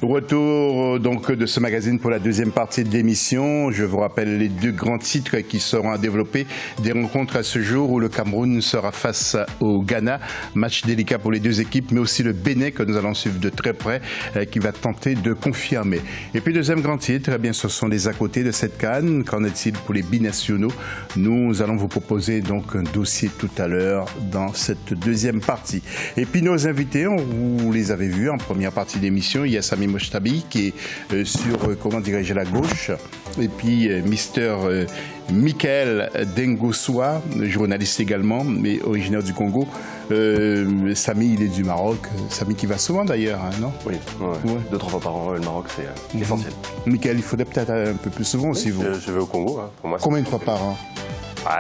Retour donc de ce magazine pour la deuxième partie de l'émission. Je vous rappelle les deux grands titres qui seront à développer. Des rencontres à ce jour où le Cameroun sera face au Ghana. Match délicat pour les deux équipes, mais aussi le Bénin que nous allons suivre de très près qui va tenter de confirmer. Et puis deuxième grand titre, eh bien, ce sont les à côté de cette CAN. Qu'en est-il pour les binationaux? Nous allons vous proposer donc un dossier tout à l'heure dans cette deuxième partie. Et puis nos invités, vous les avez vus en première partie d'émission. Il y a Sami Mochtabi qui est sur, comment dirais-je, la gauche. Et puis Mister Michael Dengosoua, journaliste également, mais originaire du Congo. Sami, il est du Maroc. Sami qui va souvent d'ailleurs, hein, non? Oui, ouais. 2-3 fois par an, le Maroc, c'est essentiel. Michael, il faudrait peut-être un peu plus souvent aussi, vous. Je vais au Congo, hein, pour moi. Combien de fois par an?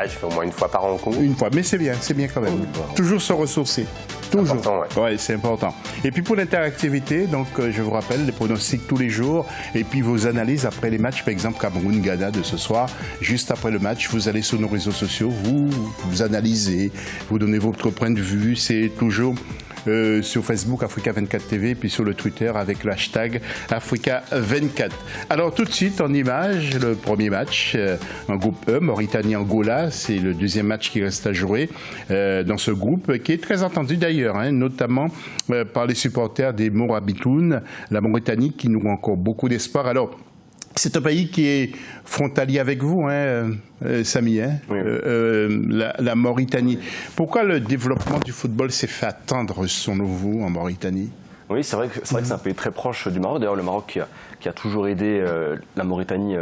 Je fais au moins une fois par an au Congo. Une fois, mais c'est bien quand même. Oui, toujours se ressourcer. Toujours. Ouais, c'est important. Et puis pour l'interactivité, donc je vous rappelle les pronostics tous les jours et puis vos analyses après les matchs, par exemple Cameroun-Ghana de ce soir. Juste après le match, vous allez sur nos réseaux sociaux, vous analysez, vous donnez votre point de vue. C'est toujours sur Facebook Africa24 TV, puis sur le Twitter avec le hashtag Africa24. Alors tout de suite en image, le premier match en groupe E, Mauritanie-Angola, c'est le deuxième match qui reste à jouer dans ce groupe qui est très attendu d'ailleurs, hein, notamment par les supporters des Morabitoun, la Mauritanie qui nous rend encore beaucoup d'espoir. Alors c'est un pays qui est frontalier avec vous, hein, Sami, hein, oui. La Mauritanie. Pourquoi le développement du football s'est fait attendre, selon vous, en Mauritanie? Oui, c'est vrai que c'est un pays très proche du Maroc. D'ailleurs, le Maroc qui a toujours aidé la Mauritanie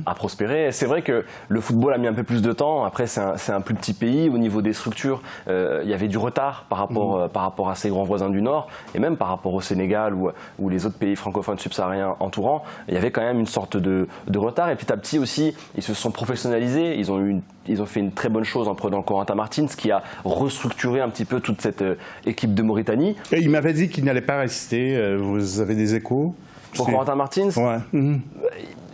à prospérer. C'est vrai que le football a mis un peu plus de temps. Après, c'est un plus petit pays. Au niveau des structures, il y avait du retard par rapport à ses grands voisins du Nord, et même par rapport au Sénégal ou les autres pays francophones subsahariens entourant. Il y avait quand même une sorte de retard. Et petit à petit aussi, ils se sont professionnalisés. Ils ont fait une très bonne chose en prenant Corentin Martins, qui a restructuré un petit peu toute cette équipe de Mauritanie. Et il m'avait dit qu'il n'allait pas rester. Vous avez des échos? Pour Corentin Martins, ouais.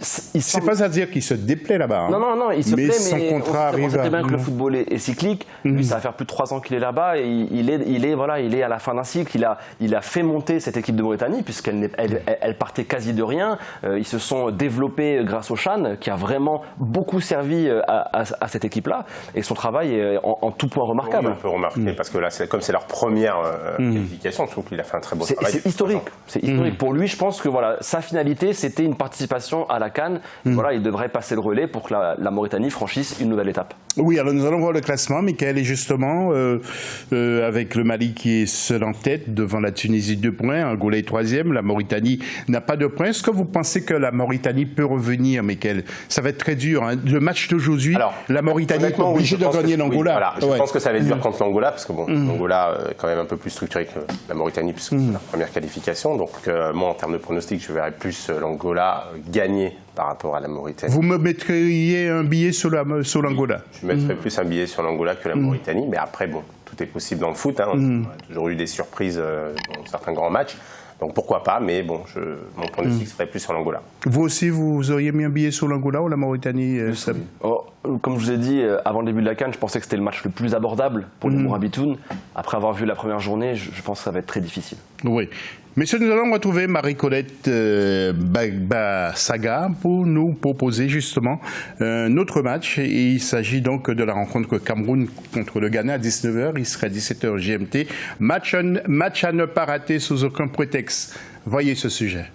C'est pas à dire qu'il se déplaît là-bas. Hein. Non, il se plaît, mais on sait très bien que le football est cyclique. Lui, ça va faire plus de 3 ans qu'il est là-bas et il est à la fin d'un cycle. Il a fait monter cette équipe de Mauritanie puisqu'elle partait quasi de rien. Ils se sont développés grâce au CHAN qui a vraiment beaucoup servi à cette équipe-là et son travail est en tout point remarquable. Oui, on peut remarquer parce que là, comme c'est leur première qualification, je trouve qu'il a fait un très beau travail. C'est historique. C'est historique. Pour lui, je pense que sa finalité, c'était une participation à la CAN. Voilà, il devrait passer le relais pour que la Mauritanie franchisse une nouvelle étape. Oui, alors nous allons voir le classement, Michael, et justement, avec le Mali qui est seul en tête, devant la Tunisie 2 points, Angola est 3e, la Mauritanie n'a pas de points. Est-ce que vous pensez que la Mauritanie peut revenir, Michael? Ça va être très dur, hein. Le match d'aujourd'hui, la Mauritanie est obligée de gagner l'Angola. Je pense que ça va être dur contre l'Angola, parce que l'Angola est quand même un peu plus structuré que la Mauritanie, puisque c'est la première qualification. Donc moi, en termes de pronostic, je verrais plus l'Angola gagner par rapport à la Mauritanie. Vous me mettriez un billet sur l'Angola? Je mettrais plus un billet sur l'Angola que la Mauritanie, mais après, bon, tout est possible dans le foot. Hein. On a toujours eu des surprises dans certains grands matchs. Donc pourquoi pas, mais bon, mon pronostic serait plus sur l'Angola. Vous aussi, vous auriez mis un billet sur l'Angola ou la Mauritanie, Sam? Comme je vous ai dit, avant le début de la CAN, je pensais que c'était le match le plus abordable pour les Morabitoun. Après avoir vu la première journée, je pense que ça va être très difficile. Oui. Messieurs, nous allons retrouver Marie-Colette Bagba-Saga pour nous proposer justement un autre match. Et il s'agit donc de la rencontre Cameroun contre le Ghana à 19h. Il sera 17h GMT. Match à ne pas rater sous aucun prétexte. Voyez ce sujet.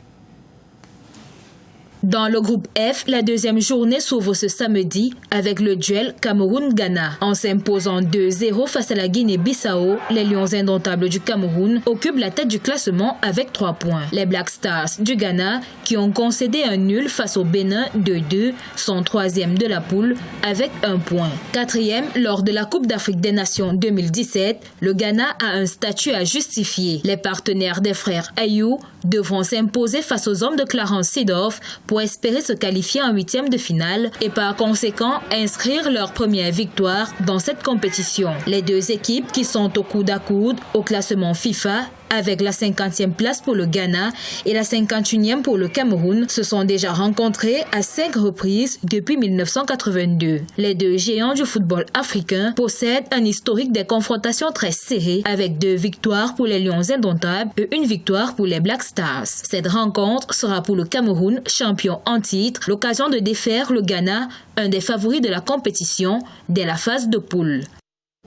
Dans le groupe F, la deuxième journée s'ouvre ce samedi avec le duel Cameroun-Ghana. En s'imposant 2-0 face à la Guinée-Bissau, les Lions indomptables du Cameroun occupent la tête du classement avec 3 points. Les Black Stars du Ghana, qui ont concédé un nul face au Bénin 2-2, sont 3e de la poule avec 1 point. 4e lors de la Coupe d'Afrique des Nations 2017, le Ghana a un statut à justifier. Les partenaires des frères Ayou devront s'imposer face aux hommes de Clarence Seedorf pour espérer se qualifier en 8e de finale et par conséquent inscrire leur première victoire dans cette compétition. Les deux équipes qui sont au coude à coude au classement FIFA avec la 50e place pour le Ghana et la 51e pour le Cameroun, se sont déjà rencontrés à 5 reprises depuis 1982. Les deux géants du football africain possèdent un historique des confrontations très serrées avec 2 victoires pour les Lions indomptables et 1 victoire pour les Black Stars. Cette rencontre sera pour le Cameroun, champion en titre, l'occasion de défaire le Ghana, un des favoris de la compétition, dès la phase de poule.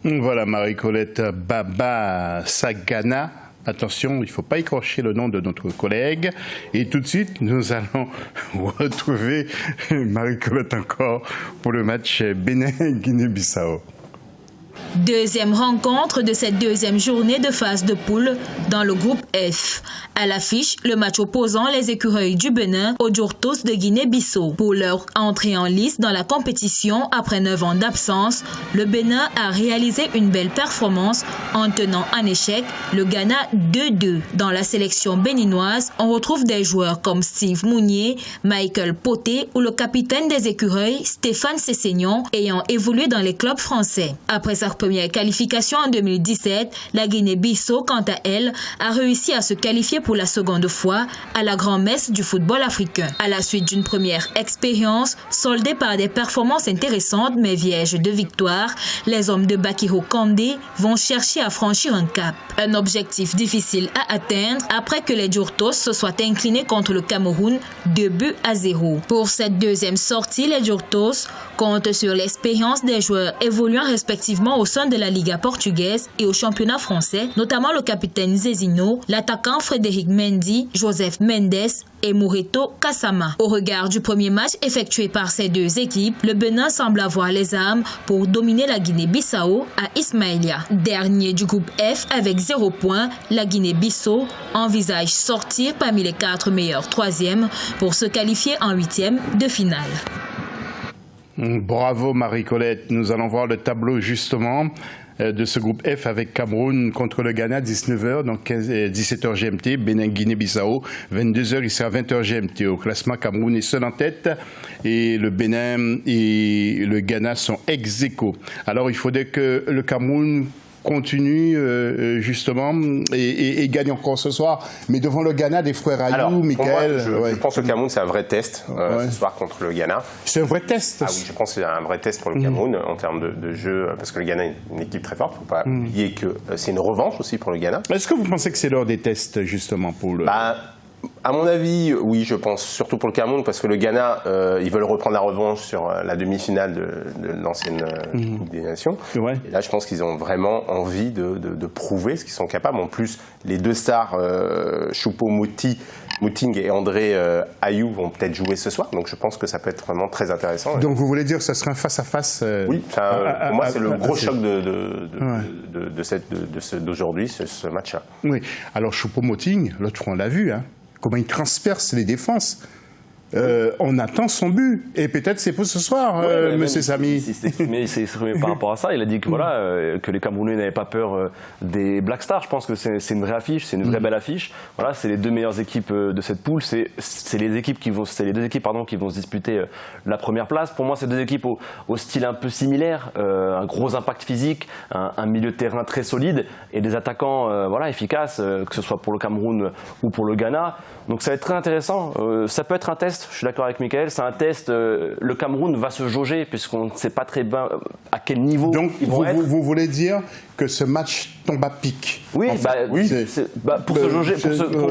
Voilà Marie-Colette Baba Sagana. Attention, il ne faut pas écorcher le nom de notre collègue. Et tout de suite, nous allons retrouver Marie-Colette encore pour le match Bénin-Guinée-Bissau. Deuxième rencontre de cette deuxième journée de phase de poule dans le groupe F. À l'affiche, le match opposant les écureuils du Bénin aux Djurtos de Guinée-Bissau. Pour leur entrée en lice dans la compétition après 9 ans d'absence, le Bénin a réalisé une belle performance en tenant en échec le Ghana 2-2. Dans la sélection béninoise, on retrouve des joueurs comme Steve Mounier, Michael Poté ou le capitaine des écureuils, Stéphane Sessignon, ayant évolué dans les clubs français. Après sa première qualification en 2017, la Guinée-Bissau, quant à elle, a réussi à se qualifier pour la seconde fois à la grand-messe du football africain. À la suite d'une première expérience, soldée par des performances intéressantes mais vierges de victoire, les hommes de Bakiro Kandé vont chercher à franchir un cap. Un objectif difficile à atteindre après que les Djurtos se soient inclinés contre le Cameroun 2-0. Pour cette deuxième sortie, les Djurtos comptent sur l'expérience des joueurs évoluant respectivement au sein de la Liga portugaise et au championnat français, notamment le capitaine Zezinho, l'attaquant Frédéric Mendy, Joseph Mendes et Moreto Kassama. Au regard du premier match effectué par ces deux équipes, le Bénin semble avoir les armes pour dominer la Guinée-Bissau à Ismaïlia. Dernier du groupe F avec 0 points, la Guinée-Bissau envisage sortir parmi les 4 meilleurs 3e pour se qualifier en 8e de finale. Bravo Marie-Colette, nous allons voir le tableau justement de ce groupe F avec Cameroun contre le Ghana, 19h, donc 17h GMT, Bénin-Guinée-Bissau, 22h, il sera 20h GMT. Au classement, Cameroun est seul en tête et le Bénin et le Ghana sont ex-aequo. Alors il faudrait que le Cameroun continue justement et gagne encore ce soir, mais devant le Ghana des frères Ayou, Michael. Je pense que le Cameroun c'est un vrai test ce soir contre le Ghana. C'est un vrai test. Ah oui, je pense que c'est un vrai test pour le Cameroun en termes de jeu, parce que le Ghana est une équipe très forte. Il ne faut pas oublier que c'est une revanche aussi pour le Ghana. Est-ce que vous pensez que c'est l'heure des tests justement pour le... À mon avis, oui, je pense, surtout pour le Cameroun, parce que le Ghana, ils veulent reprendre la revanche sur la demi-finale de l'ancienne Coupe des Nations. Ouais. Et là, je pense qu'ils ont vraiment envie de prouver ce qu'ils sont capables. En plus, les deux stars, Choupo-Moting et André Ayou, vont peut-être jouer ce soir. Donc, je pense que ça peut être vraiment très intéressant. Donc, vous voulez dire que ça sera un face-à-face Oui, pour moi, c'est le gros choc d'aujourd'hui, ce match-là. Oui. Alors, Choupo-Moting, l'autre fois, on l'a vu, hein. Comment il transperce les défenses. On attend son but. Et peut-être c'est pour ce soir, monsieur Samy. Mais c'est par rapport à ça. Il a dit que, que les Camerounais n'avaient pas peur des Black Stars. Je pense que c'est une vraie affiche, c'est une vraie belle affiche. Voilà, c'est les deux meilleures équipes de cette poule. C'est les deux équipes qui vont se disputer la première place. Pour moi, c'est deux équipes au style un peu similaire, un gros impact physique, un milieu de terrain très solide et des attaquants efficaces, que ce soit pour le Cameroun ou pour le Ghana. Donc ça va être très intéressant. Ça peut être un test. Je suis d'accord avec Michael, c'est un test. Le Cameroun va se jauger puisqu'on ne sait pas très bien à quel niveau ils vont être. Vous voulez dire que ce match tombe à pic? Oui, pour se jauger,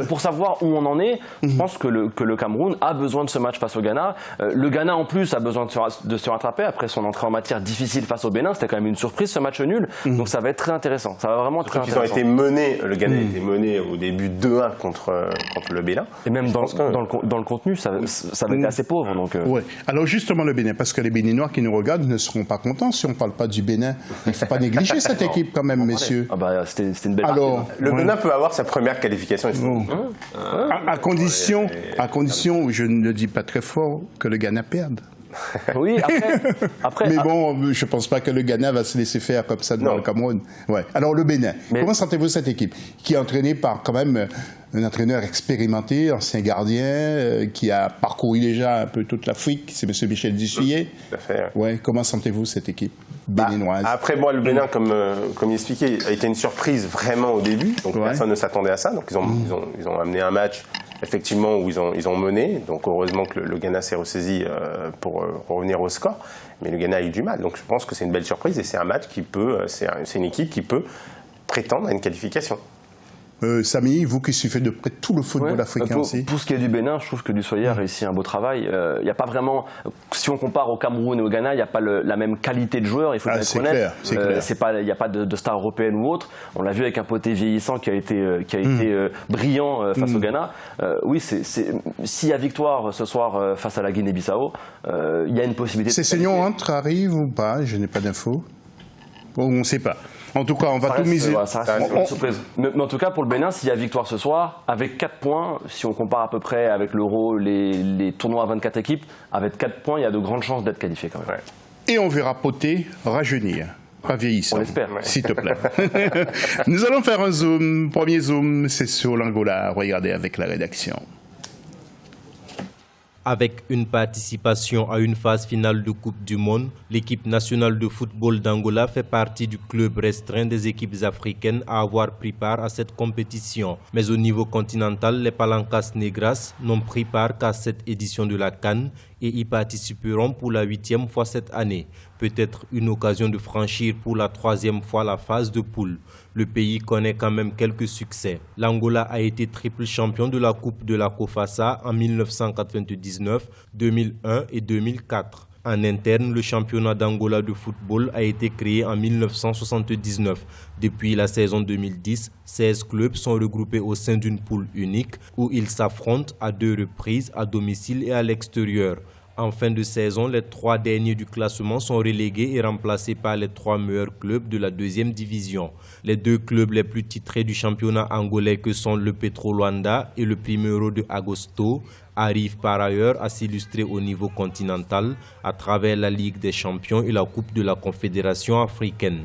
pour savoir où on en est, je pense que le Cameroun a besoin de ce match face au Ghana. Le Ghana en plus a besoin de se rattraper après son entrée en matière difficile face au Bénin. C'était quand même une surprise ce match nul, donc ça va être très intéressant. Ça va vraiment être très intéressant. Ils ont été menés, le Ghana a été mené au début 2-1 contre le Bénin. Et même dans le contenu, ça va être assez pauvre. Ouais. Alors justement le Bénin, parce que les Béninois qui nous regardent ne seront pas contents si on ne parle pas du Bénin. Il ne faut pas négliger cette équipe quand même, messieurs. C'était une belle partie. Le Bénin peut avoir sa première qualification. À condition, je ne le dis pas très fort, que le Ghana perde. Oui, après. Mais bon, je ne pense pas que le Ghana va se laisser faire comme ça devant le Cameroun. Ouais. Alors le Bénin, comment sentez-vous cette équipe qui est entraînée par quand même un entraîneur expérimenté, ancien gardien, qui a parcouru déjà un peu toute l'Afrique, c'est M. Michel Dussuyer. Tout à fait. Ouais, comment sentez-vous cette équipe béninoise? Après, moi, le Bénin, comme il expliquait, a été une surprise vraiment au début. Donc personne ne s'attendait à ça. Donc ils ont amené un match, effectivement, où ils ont mené. Donc heureusement que le Ghana s'est ressaisi pour revenir au score. Mais le Ghana a eu du mal. Donc je pense que c'est une belle surprise et c'est un match qui peut, c'est une équipe qui peut prétendre à une qualification. Samy, vous qui suivez de près tout le football africain aussi. Pour ce qui est du Bénin, je trouve que Dussuyer a réussi un beau travail. Il n'y a pas vraiment, si on compare au Cameroun et au Ghana, il n'y a pas la même qualité de joueurs, il faut bien être honnête. Il n'y a pas de star européenne ou autre. On l'a vu avec un Poté vieillissant qui a été brillant face au Ghana. Oui, s'il y a victoire ce soir face à la Guinée-Bissau, il y a une possibilité. Cessignon arrive ou pas? Je n'ai pas d'infos. On ne sait pas. En tout cas, on va tout miser. Ça reste une surprise. Mais en tout cas, pour le Bénin, s'il y a victoire ce soir, avec 4 points, si on compare à peu près avec l'Euro, les tournois à 24 équipes, avec 4 points, il y a de grandes chances d'être qualifié quand même. Ouais. Et on verra Poté rajeunir, pas vieillissant. On l'espère. S'il te plaît. Nous allons faire un zoom. Premier zoom, c'est sur l'Angola. Regardez avec la rédaction. Avec une participation à une phase finale de Coupe du Monde, l'équipe nationale de football d'Angola fait partie du club restreint des équipes africaines à avoir pris part à cette compétition. Mais au niveau continental, les Palancas Negras n'ont pris part qu'à cette édition de la CAN et y participeront pour la 8e fois cette année. Peut-être une occasion de franchir pour la 3e fois la phase de poule. Le pays connaît quand même quelques succès. L'Angola a été triple champion de la Coupe de la COFASA en 1999, 2001 et 2004. En interne, le championnat d'Angola de football a été créé en 1979. Depuis la saison 2010, 16 clubs sont regroupés au sein d'une poule unique où ils s'affrontent à 2 reprises à domicile et à l'extérieur. En fin de saison, les 3 derniers du classement sont relégués et remplacés par les 3 meilleurs clubs de la 2e division. Les 2 clubs les plus titrés du championnat angolais que sont le Petro Luanda et le Primeiro de Agosto arrivent par ailleurs à s'illustrer au niveau continental à travers la Ligue des champions et la Coupe de la Confédération africaine.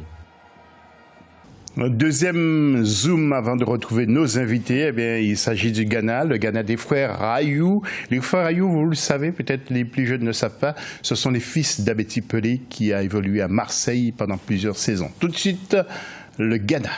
Deuxième zoom avant de retrouver nos invités, eh bien, il s'agit du Ghana, le Ghana des frères Rayou. Les frères Rayou, vous le savez, peut-être les plus jeunes ne le savent pas, ce sont les fils d'Abeti Pelé qui a évolué à Marseille pendant plusieurs saisons. Tout de suite, le Ghana.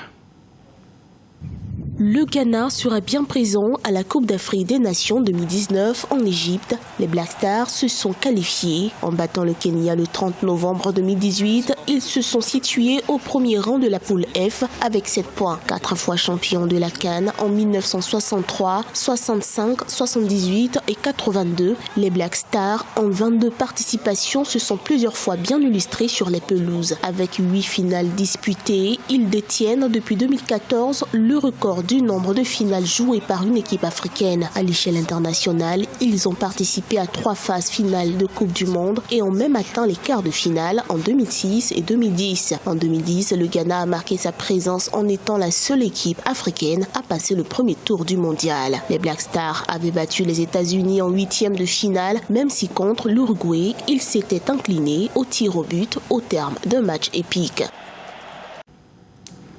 Le Ghana sera bien présent à la Coupe d'Afrique des Nations 2019 en Égypte. Les Black Stars se sont qualifiés. En battant le Kenya le 30 novembre 2018, ils se sont situés au premier rang de la poule F avec 7 points. 4 fois champions de la CAN en 1963, 65, 78 et 82. Les Black Stars, en 22 participations, se sont plusieurs fois bien illustrés sur les pelouses. Avec 8 finales disputées, ils détiennent depuis 2014 le record du nombre de finales jouées par une équipe africaine. À l'échelle internationale, ils ont participé à 3 phases finales de Coupe du Monde et ont même atteint les quarts de finale en 2006 et 2010. En 2010, le Ghana a marqué sa présence en étant la seule équipe africaine à passer le premier tour du mondial. Les Black Stars avaient battu les États-Unis en 8e de finale, même si contre l'Uruguay, ils s'étaient inclinés au tir au but au terme d'un match épique.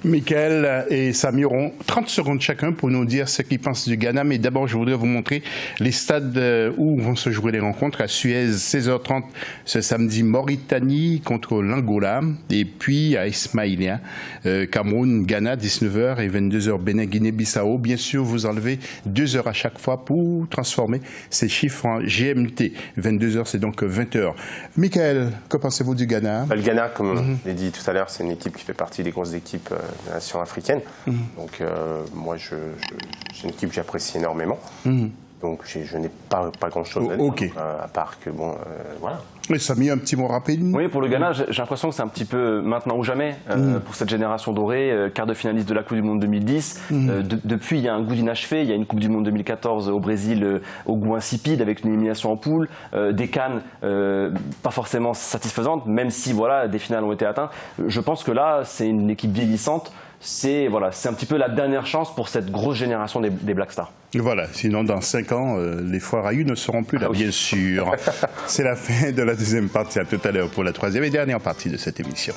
Michael et Samy auront 30 secondes chacun pour nous dire ce qu'ils pensent du Ghana. Mais d'abord, je voudrais vous montrer les stades où vont se jouer les rencontres. À Suez, 16h30 ce samedi, Mauritanie contre l'Angola. Et puis à Ismaïlia, Cameroun, Ghana, 19h et 22h, Bénin, Guinée-Bissau. Bien sûr, vous enlevez 2 heures à chaque fois pour transformer ces chiffres en GMT. 22h, c'est donc 20h. Michael, que pensez-vous du Ghana? Le Ghana, comme je l'ai dit tout à l'heure, c'est une équipe qui fait partie des grosses équipes des nations africaines. Donc moi, c'est une équipe que j'apprécie énormément. Donc je n'ai pas grand-chose à dire, à part que bon, voilà. Mais ça a mis un petit mot rapide. Oui, pour le Ghana, j'ai l'impression que c'est un petit peu maintenant ou jamais pour cette génération dorée, quart de finaliste de la Coupe du Monde 2010. Depuis, il y a un goût d'inachevé. Il y a une Coupe du Monde 2014 au Brésil au goût insipide avec une élimination en poule, des CAN pas forcément satisfaisantes, même si voilà, des finales ont été atteintes. Je pense que là, c'est une équipe vieillissante. C'est un petit peu la dernière chance pour cette grosse génération des Black Stars. Voilà, sinon dans 5 ans, les foires Rayou ne seront plus là, bien sûr. C'est la fin de la deuxième partie. À tout à l'heure pour la troisième et dernière partie de cette émission.